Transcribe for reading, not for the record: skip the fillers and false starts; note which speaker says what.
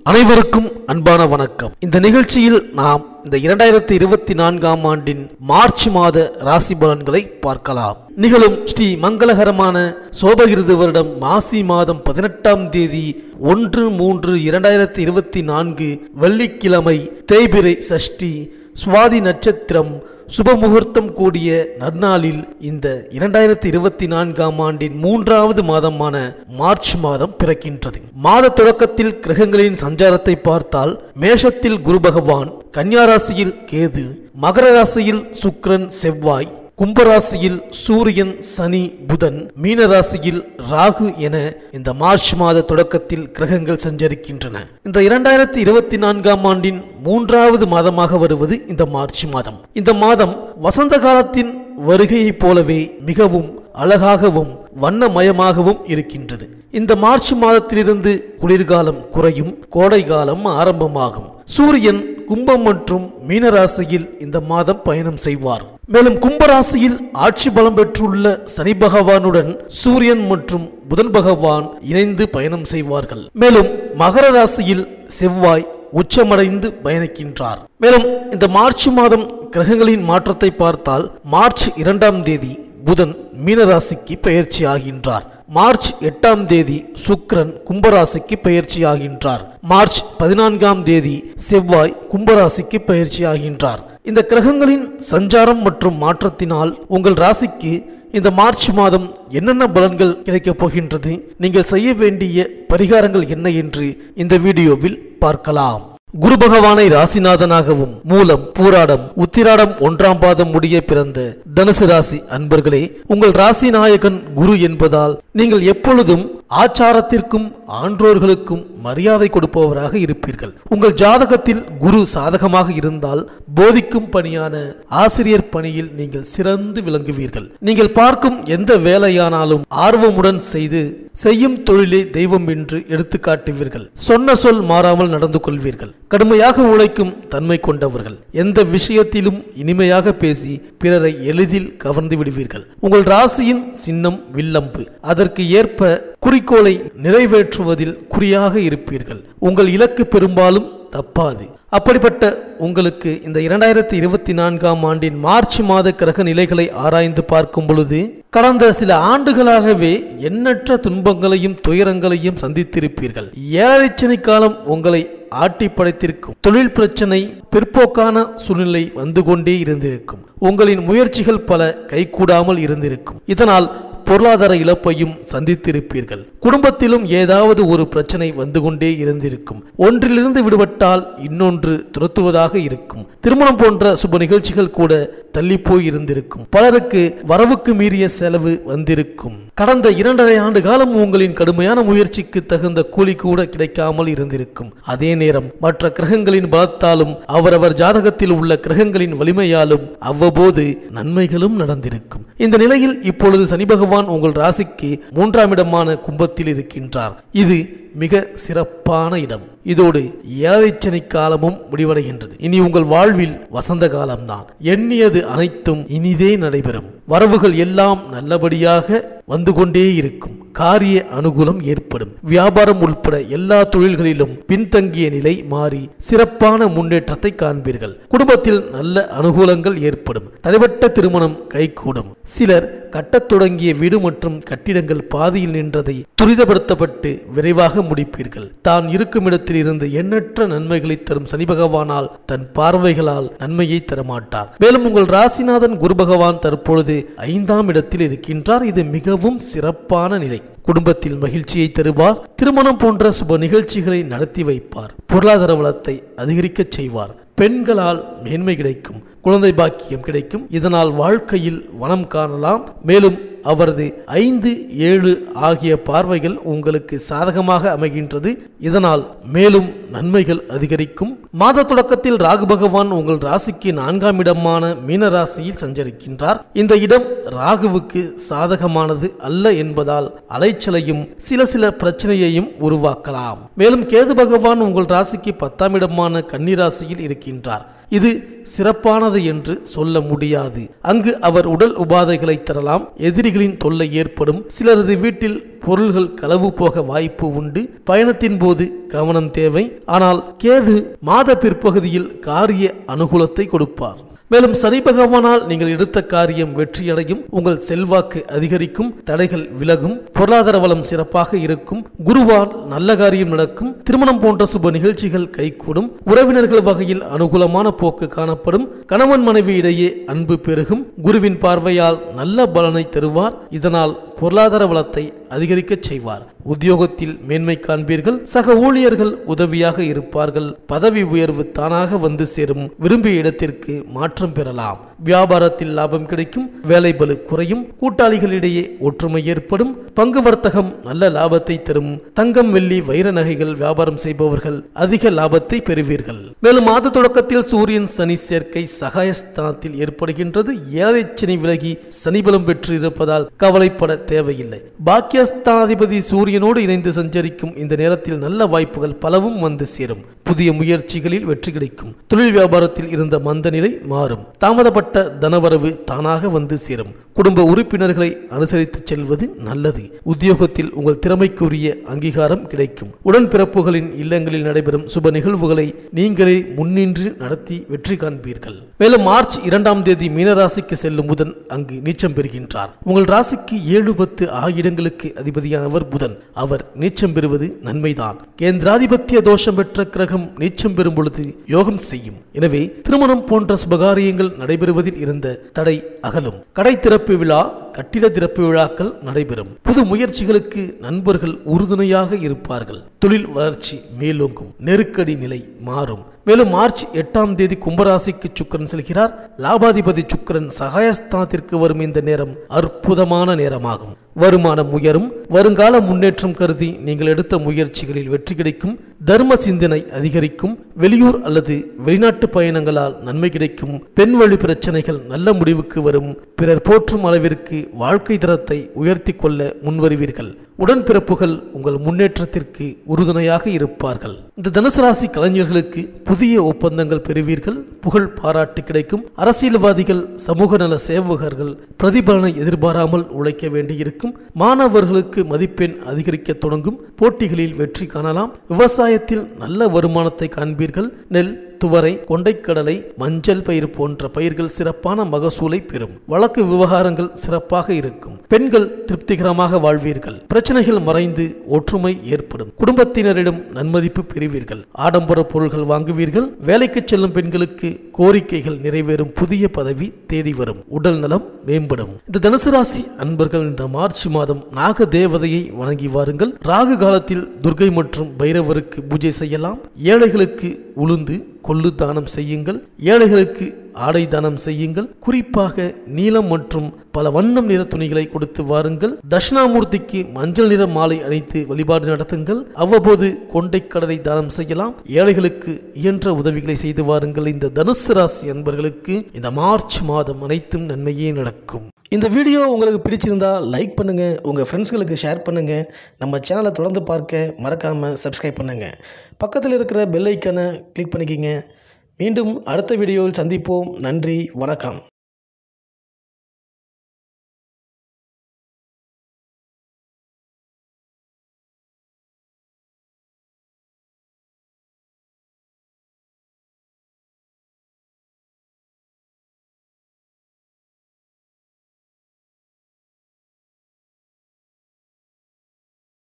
Speaker 1: அனைவருக்கும் அன்பான வணக்கம். இந்த நிகழ்ச்சியில் நாம் இந்த 2024ஆம் ஆண்டின் மார்ச் மாத ராசி பலன்களை பார்க்கலாம். நிகழும் ஸ்ரீ மங்களகரமான சோபகிருது வருடம் மாசி மாதம் 18ஆம் தேதி 1/3/2024 வெள்ளிக்கிழமை தேய்பிறை சஷ்டி சுவாதி நட்சத்திரம் சுபமுகூர்த்தம் கூடிய நன்னாளில் இந்த 2024ஆம் ஆண்டின் 3வது மாதமான மார்ச் மாதம் பிறக்கின்றது. மாத தொடக்கத்தில் கிரகங்களின் சஞ்சாரத்தை பார்த்தால் மேஷத்தில் குரு பகவான், கன்னியா ராசியில் கேது, மகர ராசியில் சுக்கிரன் செவ்வாய், கும்பராசியில் சூரியன் சனி புதன், மீன ராசியில் ராகு என இந்த மார்ச் மாத தொடக்கத்தில் கிரகங்கள் சஞ்சரிக்கின்றன. இந்த 2024ஆம் ஆண்டின் 3வது மாதமாக வருவது இந்த மார்ச் மாதம். இந்த மாதம் வசந்த காலத்தின் வருகையைப் போலவே மிகவும் அழகாகவும் வண்ணமயமாகவும் இருக்கின்றது. இந்த மார்ச் மாதத்திலிருந்து குளிர்காலம் குறையும், கோடை காலம் ஆரம்பமாகும். சூரியன் கும்பம் மற்றும் மீனராசியில் இந்த மாதம் பயணம் செய்வார். மேலும் கும்பராசியில் ஆட்சி பலம் பெற்றுள்ள சனி பகவானுடன் சூரியன் மற்றும் புதன் பகவான் இணைந்து பயணம் செய்வார்கள். மேலும் மகர ராசியில் செவ்வாய் உச்சமடைந்து பயணிக்கின்றார். மேலும் இந்த மார்ச் மாதம் கிரகங்களின் மாற்றத்தை பார்த்தால் மார்ச் 2ஆம் தேதி புதன் மீனராசிக்கு பெயர்ச்சி ஆகின்றார். மார்ச் 8ஆம் தேதி சுக்கிரன் கும்பராசிக்கு பெயர்ச்சி ஆகின்றார். மார்ச் 14ஆம் தேதி செவ்வாய் கும்பராசிக்கு பெயர்ச்சி ஆகின்றார். இந்த கிரகங்களின் சஞ்சாரம் மற்றும் மாற்றத்தினால் உங்கள் ராசிக்கு இந்த மார்ச் மாதம் என்னென்ன பலன்கள் கிடைக்கப் போகின்றது, நீங்கள் செய்ய வேண்டிய பரிகாரங்கள் என்ன என்று இந்த வீடியோவில் பார்க்கலாம். குரு பகவானை ராசிநாதனாகவும் மூலம் பூராடம் உத்திராடம் 1ஆம் பாதம் முடிய பிறந்த தனுசு ராசி அன்பர்களே, உங்கள் ராசி நாயகன் குரு என்பதால் நீங்கள் எப்பொழுதும் ஆச்சாரத்திற்கும் ஆன்றோர்களுக்கும் மரியாதை கொடுப்பவராக இருப்பீர்கள். உங்கள் ஜாதகத்தில் குரு சாதகமாக இருந்தால் போதிக்கும் பணியான ஆசிரியர் பணியில் நீங்கள் சிறந்து விளங்குவீர்கள். நீங்கள் பார்க்கும் எந்த வேலையானாலும் ஆர்வமுடன் செய்து செய்யும் தொழிலே தெய்வம் என்று எடுத்து காட்டுவீர்கள். சொன்ன சொல் மாறாமல் நடந்து கொள்வீர்கள். கடுமையாக உழைக்கும் தன்மை கொண்டவர்கள். எந்த விஷயத்திலும் இனிமையாக பேசி பிறரை எளிதில் கவர்ந்து விடுவீர்கள். உங்கள் ராசியின் சின்னம் வில்லம்பு. அதற்கு ஏற்ப குறிக்கோளை நிறைவேற்றுவதில் குறியாக இருப்பீர்கள். உங்கள் இலக்கு பெரும்பாலும் தப்பாது. அப்படிப்பட்ட உங்களுக்கு இந்த 2024ஆம் ஆண்டின் மார்ச் மாத கிரக நிலைகளை ஆராய்ந்து பார்க்கும் பொழுது கடந்த சில ஆண்டுகளாகவே எண்ணற்ற துன்பங்களையும் துயரங்களையும் சந்தித்திருப்பீர்கள். 7 சனி காலம் உங்களை ஆட்டி படைத்திருக்கும். தொழில் பிரச்சனை, பிற்போக்கான சூழ்நிலை வந்து கொண்டே இருந்திருக்கும். உங்களின் முயற்சிகள் பல கைகூடாமல் இருந்திருக்கும். இதனால் பொருளாதார இழப்பையும் சந்தித்திருப்பீர்கள். குடும்பத்திலும் ஏதாவது ஒரு பிரச்சனை வந்து கொண்டே இருந்திருக்கும். ஒன்றிலிருந்து விடுபட்டால் இன்னொன்று துரத்துவதாக இருக்கும். திருமணம் போன்ற சுப நிகழ்ச்சிகள் கூட தள்ளி போய் இருந்திருக்கும். பலருக்கு வரவுக்கு மீறிய செலவு வந்திருக்கும். கடந்த 2.5 ஆண்டு காலம் உங்களின் கடுமையான முயற்சிக்கு தகுந்த கூலி கூட கிடைக்காமல் இருந்திருக்கும். அதே நேரம் மற்ற கிரகங்களின் பலத்தாலும் அவரவர் ஜாதகத்தில் உள்ள கிரகங்களின் வலிமையாலும் அவ்வப்போது நன்மைகளும் நடந்திருக்கும். இந்த நிலையில் இப்பொழுது சனி பகவான் உங்கள் ராசிக்கு 3ஆம் இடமான கும்பத்தில் இருக்கின்றார். இது மிக சிறப்பான இடம். இதோடு 7 சனி காலமும் முடிவடைகின்றது. இனி உங்கள் வாழ்வில் வசந்த காலம்தான். எண்ணியது அனைத்தும் இனிதே நடைபெறும். வரவுகள் எல்லாம் நல்லபடியாக வந்து கொண்டே இருக்கும். காரிய அனுகூலம் ஏற்படும். வியாபாரம் உட்பட எல்லா தொழில்களிலும் பின்தங்கிய நிலை மாறி சிறப்பான முன்னேற்றத்தை காண்பீர்கள். குடும்பத்தில் நல்ல அனுகூலங்கள் ஏற்படும். தடைபட்ட திருமணம் கைகூடும். சிலர் கட்டத் தொடங்கிய வீடு மற்றும் கட்டிடங்கள் பாதியில் நின்றதை துரிதப்படுத்தப்பட்டு விரைவாக முடிப்பீர்கள். தான் இருக்கும் இடத்தில் இருந்து எண்ணற்ற நன்மைகளை தரும் சனி பகவானால் தன் பார்வைகளால் நன்மையை தரமாட்டார். மேலும் உங்கள் ராசிநாதன் குரு பகவான் தற்பொழுது 5ஆம் இடத்தில் இருக்கின்றார். இது மிகவும் சிறப்பான நிலை. குடும்பத்தில் மகிழ்ச்சியை தருவார். திருமணம் போன்ற சுப நிகழ்ச்சிகளை நடத்தி வைப்பார். பொருளாதார வளத்தை அதிகரிக்க செய்வார். பெண்களால் மேன்மை கிடைக்கும். குழந்தை பாக்கியம் கிடைக்கும். இதனால் வாழ்க்கையில் வளம் காணலாம். மேலும் அவரது 5, 7 ஆகிய பார்வைகள் உங்களுக்கு சாதகமாக அமைகின்றது. இதனால் மேலும் நன்மைகள் அதிகரிக்கும். மாத தொடக்கத்தில் ராகு பகவான் உங்கள் ராசிக்கு 4ஆம் இடமான மீன ராசியில் சஞ்சரிக்கின்றார். இந்த இடம் ராகுவுக்கு சாதகமானது அல்ல என்பதால் அலைச்சலையும் சில பிரச்சனையையும் உருவாக்கலாம். மேலும் கேது பகவான் உங்கள் ராசிக்கு 10ஆம் இடமான கன்னி ராசியில் இருக்கின்றார். இது சிறப்பானது என்று சொல்ல முடியாது. அங்கு அவர் உடல் உபாதைகளை தரலாம், எதிரிகளின் தொல்லை ஏற்படும், சிலரது வீட்டில் பொருள்கள் களவு போக வாய்ப்பு உண்டு, பயணத்தின் போது கவனம் தேவை. ஆனால் கேது மாத பிற்பகுதியில் காரிய அனுகூலத்தை கொடுப்பார். மேலும் சனி பகவானால் நீங்கள் எடுத்த காரியம் வெற்றியடையும், உங்கள் செல்வாக்கு அதிகரிக்கும், தடைகள் விலகும், பொருளாதார வளம் சிறப்பாக இருக்கும், குருவால் நல்ல காரியம் நடக்கும், திருமணம் போன்ற சுப நிகழ்ச்சிகள் கைகூடும், உறவினர்கள் வகையில் அனுகூலமான போக்கு காணப்படும், கணவன் மனைவி இடையே அன்பு பெருகும், குருவின் பார்வையால் நல்ல பலனை தருவார், இதனால் பொருளாதார வளத்தை அதிகரிக்க செய்வார். உத்தியோகத்தில் மேன்மை காண்பீர்கள், சக ஊழியர்கள் உதவியாக இருப்பார்கள், பதவி உயர்வு தானாக வந்து சேரும், விரும்பிய இடத்திற்கு மாற்றம் பெறலாம், வியாபாரத்தில் லாபம் கிடைக்கும், வேலை பளு குறையும், கூட்டாளிகளிடையே ஒற்றுமை ஏற்படும், பங்கு வர்த்தகம் நல்ல லாபத்தை தரும், தங்கம் வெள்ளி வைர நகைகள் வியாபாரம் செய்பவர்கள் அதிக லாபத்தை பெறுவீர்கள். மேலும் மாத தொடக்கத்தில் சூரியன் சனி சேர்க்கை சகாயஸ்தானத்தில் ஏற்படுகின்றது. ஏழரை சனி விலகி சனி பலம் பெற்று இருப்பதால் கவலைப்பட தேவையில்லை. பாக்கியஸ்தானாதிபதி சூரியனோடு இணைந்து சஞ்சரிக்கும் இந்த நேரத்தில் நல்ல வாய்ப்புகள் பலவும் வந்து சேரும். புதிய முயற்சிகளில் வெற்றி கிடைக்கும். தொழில் வியாபாரத்தில் இருந்த மந்த நிலை மாறும். தாமதப்பட்ட தனவரவு தானாக வந்து சேரும். குடும்ப உறுப்பினர்களை அனுசரித்து செல்வது நல்லது. உத்தியோகத்தில் உங்கள் திறமைக்குரிய அங்கீகாரம் கிடைக்கும். உடன்பிறப்புகளின் இல்லங்களில் நடைபெறும் சுப நிகழ்வுகளை நீங்களே முன்னின்று நடத்தி வெற்றி காண்பீர்கள். மேலும் மார்ச் 2ஆம் தேதி மீனராசிக்கு செல்லும் புதன் அங்கு நீச்சம் பெறுகின்றார். உங்கள் ராசிக்கு 7, 10 ஆகிய இடங்களுக்கு அதிபதியானவர் புதன். அவர் நீச்சம் பெறுவது நன்மைதான். கேந்திராதிபத்திய தோஷம் பெற்ற கிரகம் நீச்சம் பெறும் பொழுது யோகம் செய்யும். எனவே திருமணம் போன்ற சுபகாரியங்கள் நடைபெறுவதில் இருந்த தடை அகலும். கடை திறப்பு விழா, கட்டிட திறப்பு விழாக்கள் நடைபெறும். புது முயற்சிகளுக்கு நண்பர்கள் உறுதுணையாக இருப்பார்கள். தொழில் வளர்ச்சி மேலோங்கும். நெருக்கடி நிலை மாறும். மேலும் மார்ச் 8ஆம் தேதி கும்பராசிக்கு சுக்கிரன் செல்கிறார். லாபாதிபதி சுக்கிரன் சகாயஸ்தானத்திற்கு வரும் இந்த நேரம் அற்புதமான நேரமாகும். வருமானம் உயரும். வருங்கால முன்னேற்றம் கருதி நீங்கள் எடுத்த முயற்சிகளில் வெற்றி கிடைக்கும். தர்ம சிந்தனை அதிகரிக்கும். வெளியூர் அல்லது வெளிநாட்டு பயணங்களால் நன்மை கிடைக்கும். பெண் வழி பிரச்சனைகள் நல்ல முடிவுக்கு வரும். பிறர் போற்றும் அளவிற்கு வாழ்க்கை தரத்தை உயர்த்தி கொள்ள முன்வருவீர்கள். உடன்பிறப்புகள் உங்கள் முன்னேற்றத்திற்கு உறுதுணையாக இருப்பார்கள். இந்த தனுசு ராசி கலைஞர்களுக்கு புதிய ஒப்பந்தங்கள் பெறுவீர்கள். புகழ் பாராட்டு கிடைக்கும். அரசியல்வாதிகள், சமூக நல சேவகர்கள் பிரதிபலனை எதிர்பாராமல் உழைக்க வேண்டியிருக்கும். மாணவர்களுக்கு மதிப்பெண் அதிகரிக்க தொடங்கும். போட்டிகளில் வெற்றி காணலாம். விவசாயத்தில் நல்ல வருமானத்தை காண்பீர்கள். நெல், துவரை, கொண்டைக்கடலை, மஞ்சள் பயிர் போன்ற பயிர்கள் சிறப்பான மகசூலை பெறும். வழக்கு விவகாரங்கள் சிறப்பாக இருக்கும். பெண்கள் திருப்திகரமாக வாழ்வீர்கள். பிரச்சனைகள் மறைந்து ஒற்றுமை ஏற்படும். குடும்பத்தினரிடம் நன்மதிப்பு பெறுவீர்கள். ஆடம்பர பொருள்கள் வாங்குவீர்கள். வேலைக்கு செல்லும் பெண்களுக்கு கோரிக்கைகள் நிறைவேறும். புதிய பதவி தேடி வரும். உடல் நலம் மேம்படும். இந்த தனுசு ராசி அன்பர்கள் இந்த மார்ச் மாதம் நாக தேவதையை வணங்கி வாருங்கள். ராகு காலத்தில் துர்கை மற்றும் பைரவருக்கு பூஜை செய்யலாம். ஏழைகளுக்கு உளுந்து, கொள்ளு தானம் செய்யுங்கள். ஏழைகளுக்கு ஆடை தானம் செய்யுங்கள். குறிப்பாக நீலம் மற்றும் பல வண்ணம் நிற துணிகளை கொடுத்து வாருங்கள். தட்சிணாமூர்த்திக்கு மஞ்சள் நிற மாலை அணித்து வழிபாடு நடத்துங்கள். அவ்வப்போது கொண்டைக்கடலை தானம் செய்யலாம். ஏழைகளுக்கு இயன்ற உதவிகளை செய்து வாருங்கள். இந்த தனுசு ராசி அன்பர்களுக்கு இந்த மார்ச் மாதம் அனைத்தும் நன்மையே நடக்கும். இந்த வீடியோ உங்களுக்கு பிடிச்சிருந்தா லைக் பண்ணுங்க, உங்க ஃப்ரெண்ட்ஸ்களுக்கு ஷேர் பண்ணுங்க. நம்ம சேனலை தொடர்ந்து பார்க்க மறக்காம சப்ஸ்கிரைப் பண்ணுங்க. பக்கத்தில் இருக்கிற பெல் ஐக்கானை கிளிக் பண்ணிக்கிங்க. மீண்டும் அடுத்த வீடியோவில் சந்திப்போம். நன்றி, வணக்கம்.